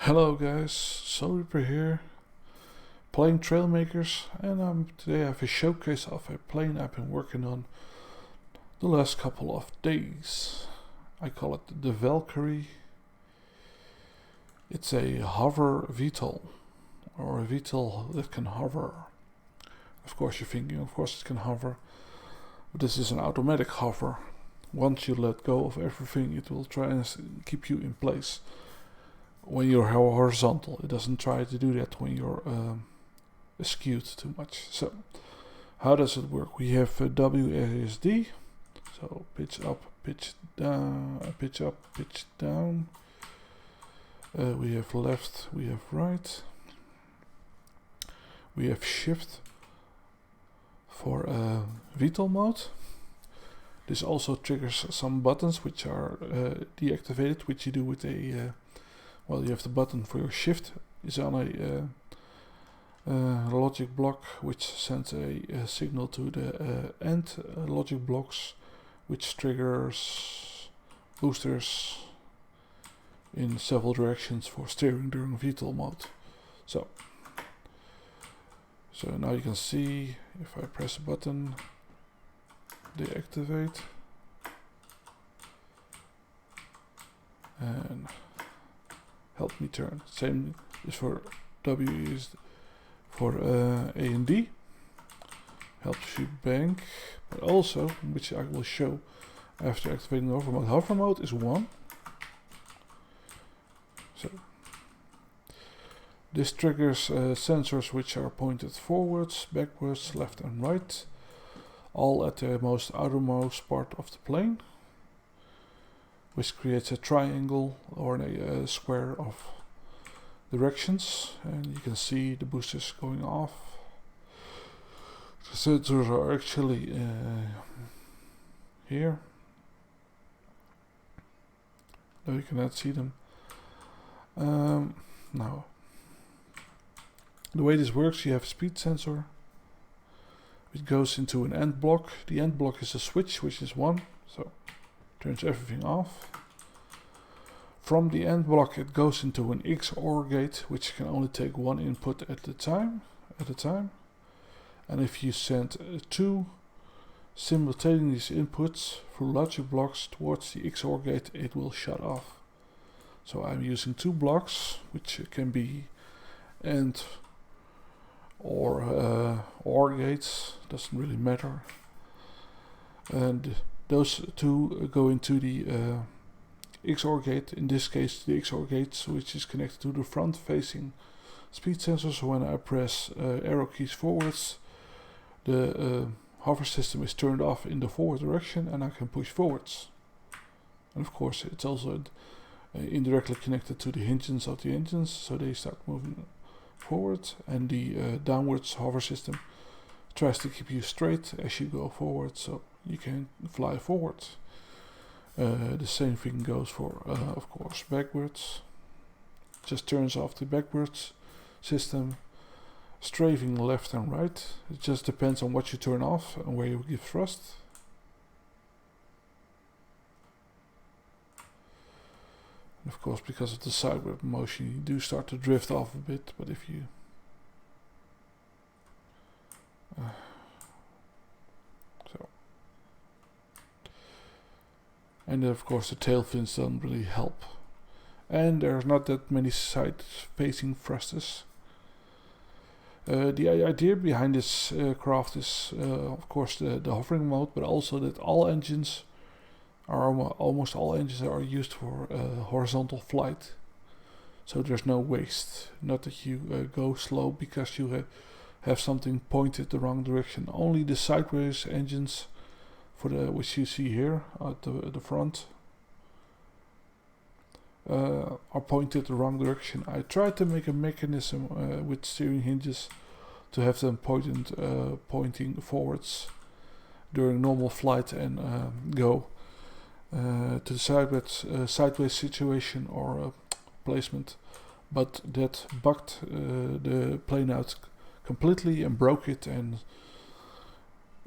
Hello guys, Soulreaper here, playing Trailmakers, and today I have a showcase of a plane I've been working on the last couple of days. I call it the Valkyrie. It's a hover vtol, or a vtol that can hover. Of course you're thinking, of course it can hover, but this is an automatic hover. Once you let go of everything, it will try and keep you in place. When you're horizontal, it doesn't try to do that when you're skewed too much. So, how does it work? We have WASD, so pitch up, pitch down, pitch up, pitch down. We have left, we have right. We have shift for VTOL mode. This also triggers some buttons which are deactivated, which you do with a well, you have the button for your shift is on a logic block, which sends a signal to the end logic blocks, which triggers boosters in several directions for steering during VTOL mode. So now you can see if I press a button, they activate, and help me turn. Same is for W is for A and D. Helps you bank, but also, which I will show after activating hover mode. Hover mode is 1. So this triggers sensors which are pointed forwards, backwards, left and right, all at the most outermost part of the plane, which creates a triangle or a square of directions, and you can see the boosters going off. The sensors are actually here. No, you cannot see them. Now, the way this works, you have a speed sensor. It goes into an end block. The end block is a switch, which is 1. So turns everything off. From the end block it goes into an XOR gate, which can only take 1 input at a time. And if you send 2 simultaneous inputs through logic blocks towards the XOR gate, it will shut off. So I'm using 2 blocks, which can be AND or OR gates, doesn't really matter. And those 2 go into the XOR gate, in this case the XOR gate, which is connected to the front facing speed sensor. So when I press arrow keys forwards, the hover system is turned off in the forward direction and I can push forwards. And of course it's also indirectly connected to the hinges of the engines, so they start moving forward, and the downwards hover system tries to keep you straight as you go forward, so you can fly forward. The same thing goes for, of course, backwards. Just turns off the backwards system. Strafing left and right. It just depends on what you turn off and where you give thrust. And of course, because of the sideward motion, you do start to drift off a bit, but if you and of course the tail fins don't really help, and there's not that many side facing thrusters. The idea behind this craft is of course the hovering mode, but also that all engines are almost all engines are used for horizontal flight, so there's no waste. Not that you go slow because you have something pointed the wrong direction. Only the sideways engines, for the which you see here at the front, are pointed the wrong direction. I tried to make a mechanism with steering hinges to have them pointing forwards during normal flight and go to the sideways situation or placement, but that bugged the plane out completely and broke it, and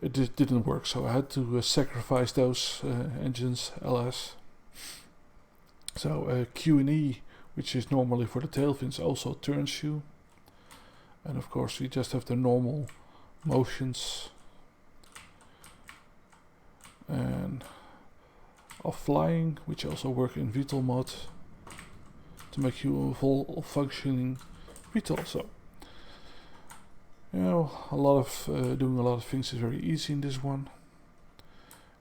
it didn't work, so I had to sacrifice those engines, alas. So Q&E which is normally for the tail fins, also turns you. And of course you just have the normal motions and of flying, which also work in vtol mode to make you a full functioning vtol. So you know, doing a lot of things is very easy in this one.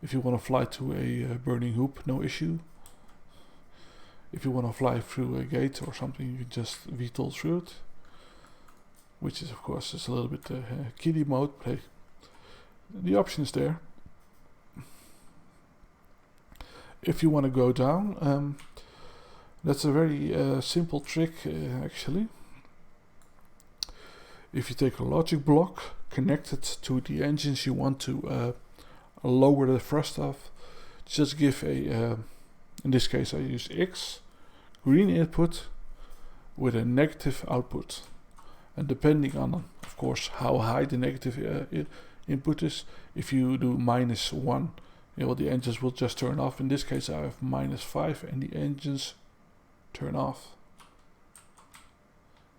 If you want to fly to a burning hoop, no issue. If you want to fly through a gate or something, you can just vtol through it, which is of course just a little bit kiddie mode, but hey, the option is there. If you want to go down, that's a very simple trick actually. If you take a logic block, connect it to the engines you want to lower the thrust of, just give a, in this case I use X, green input with a negative output. And depending on, of course, how high the negative input is, if you do -1, you know, the engines will just turn off. In this case I have -5 and the engines turn off,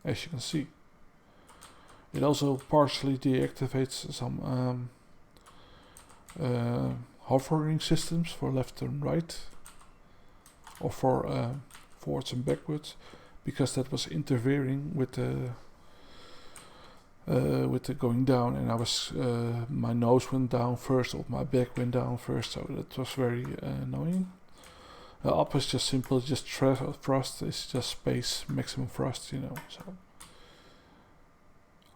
as you can see. It also partially deactivates some hovering systems for left and right, or for forwards and backwards, because that was interfering with the going down, and I was my nose went down first or my back went down first, so that was very annoying. Up is just simple, just thrust is just space, maximum thrust, you know. So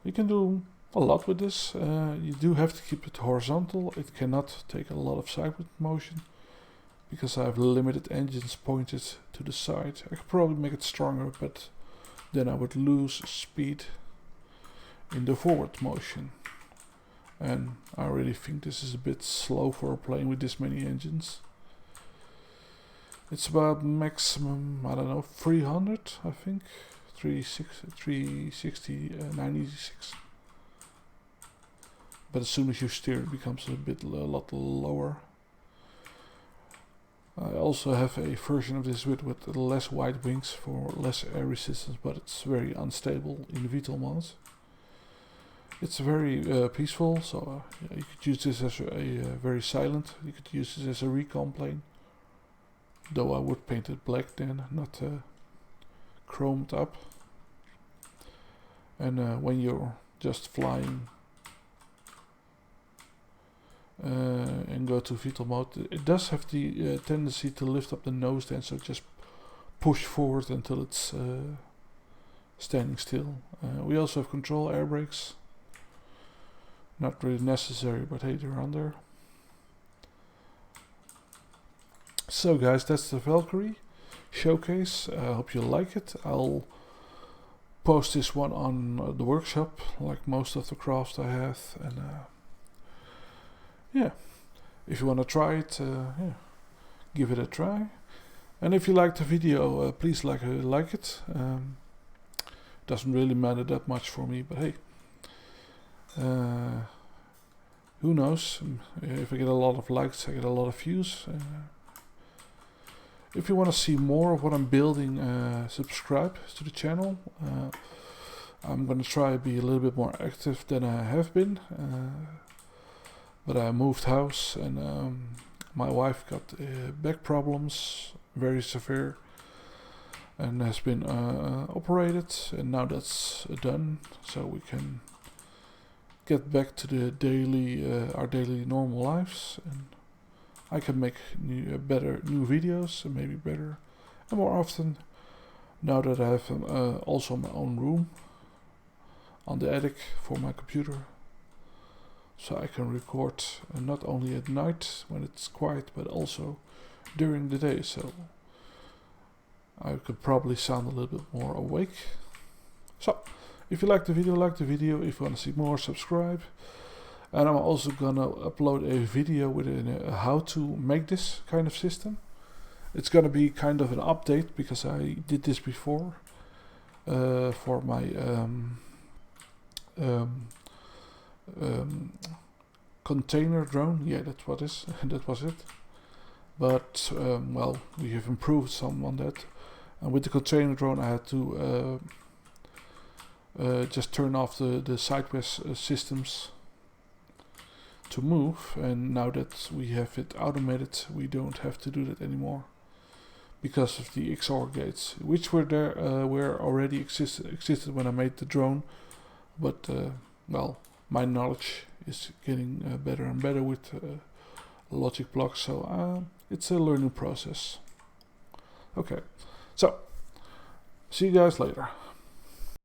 you can do a lot with this. You do have to keep it horizontal. It cannot take a lot of sideward motion because I have limited engines pointed to the side. I could probably make it stronger, but then I would lose speed in the forward motion. And I really think this is a bit slow for a plane with this many engines. It's about maximum, I don't know, 300, I think. 360, 96. But as soon as you steer, it becomes a lot lower. I also have a version of this with less wide wings for less air resistance, but it's very unstable in VTOL mode. It's very peaceful, so yeah, you could use this as a very silent. You could use this as a recon plane, though I would paint it black then, not chromed up. And when you're just flying and go to VTOL mode, it does have the tendency to lift up the nose then, so just push forward until it's standing still. We also have control air brakes. Not really necessary, but hey, they're on there. So guys, that's the Valkyrie showcase. I hope you like it. I'll post this one on the workshop, like most of the crafts I have, and yeah, if you want to try it, yeah, give it a try. And if you liked the video, please like it. Doesn't really matter that much for me, but hey, who knows? If I get a lot of likes, I get a lot of views. If you want to see more of what I'm building, subscribe to the channel. I'm going to try to be a little bit more active than I have been. But I moved house, and my wife got back problems, very severe, and has been operated, and now that's done, so we can get back to the daily, our daily normal lives, and I can make new videos, and maybe better and more often, now that I have also my own room on the attic for my computer, so I can record not only at night when it's quiet, but also during the day, so I could probably sound a little bit more awake. So if you like the video, like the video. If you want to see more, subscribe. And I'm also gonna upload a video with how to make this kind of system. It's gonna be kind of an update, because I did this before for my container drone. Yeah, that was it. But well, we have improved some on that, And with the container drone I had to just turn off the sideways systems to move, and now that we have it automated we don't have to do that anymore because of the XOR gates, which were there were already existed when I made the drone, but well, my knowledge is getting better and better with logic blocks, so it's a learning process. Okay, so see you guys later.